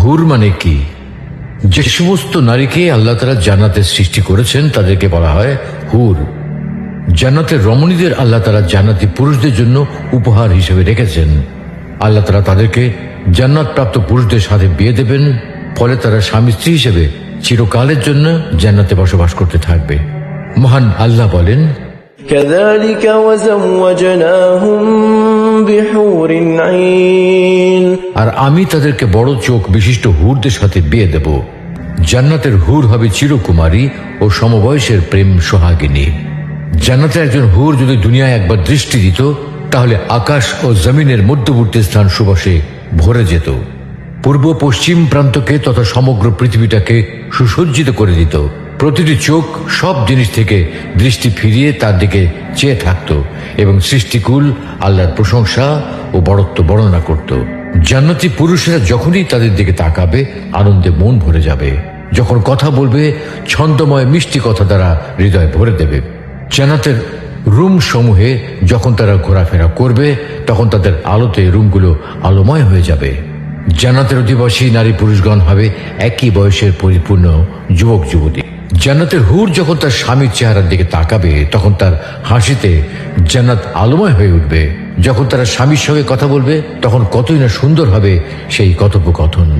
হুর মানে কি? যে সমস্ত নারীকে আল্লাহ তাআলা জান্নাতে সৃষ্টি করেছেন তাদেরকে বলা হয় হুর। জান্নাতের রমণীদের আল্লাহ তাআলা জান্নাতি পুরুষদের জন্য উপহার হিসেবে রেখেছেন। আল্লাহ তাআলা তাদেরকে জান্নাত প্রাপ্ত পুরুষদের সাথে বিয়ে দেবেন, ফলে তারা স্বামী স্ত্রী হিসেবে চিরকালের জন্য জান্নাতে বসবাস করতে থাকবে। মহান আল্লাহ বলেন, كذلك وزوجناهم بحور عين আর আমি তাদেরকে বড় চোখ বিশিষ্ট হুরদের সাথে বিয়ে দেব। জান্নাতের হুর হবে চিরকুমারী ও সমবয়সের প্রেম সোহাগিনী। জান্নাতে একজন হুর যদি দুনিয়ায় একবার দৃষ্টি দিত, তাহলে আকাশ ও জমিনের মধ্যবর্তী স্থান সুবাসে ভরে যেত। পূর্ব পশ্চিম প্রান্তকে তথা সমগ্র পৃথিবীটাকে সুসজ্জিত করে দিত। প্রতিটি চোখ সব জিনিস থেকে দৃষ্টি ফিরিয়ে তার দিকে চেয়ে থাকত এবং সৃষ্টিকুল আল্লাহর প্রশংসা ও বড়ত্ব বর্ণনা করত। জান্নাতি পুরুষেরা যখনই তাদের দিকে তাকাবে, আনন্দে মন ভরে যাবে। যখন কথা বলবে, ছন্দময় মিষ্টি কথা দ্বারা হৃদয় ভরে দেবে। জান্নাতের রুম সমূহে যখন তারা ঘোরাফেরা করবে, তখন তাদের আলোতে রুমগুলো আলোময় হয়ে যাবে। জান্নাতের অধিবাসী নারী পুরুষগণ হবে একই বয়সের পরিপূর্ণ যুবক যুবতী। জান্নাতের হুর যখন তার স্বামীর চেহারার দিকে তাকাবে, তখন তার হাসিতে জান্নাত আলোময় হয়ে উঠবে। যখন তারা স্বামীর সঙ্গে কথা বলবে, তখন কতই না সুন্দর হবে সেই কথোপকথন।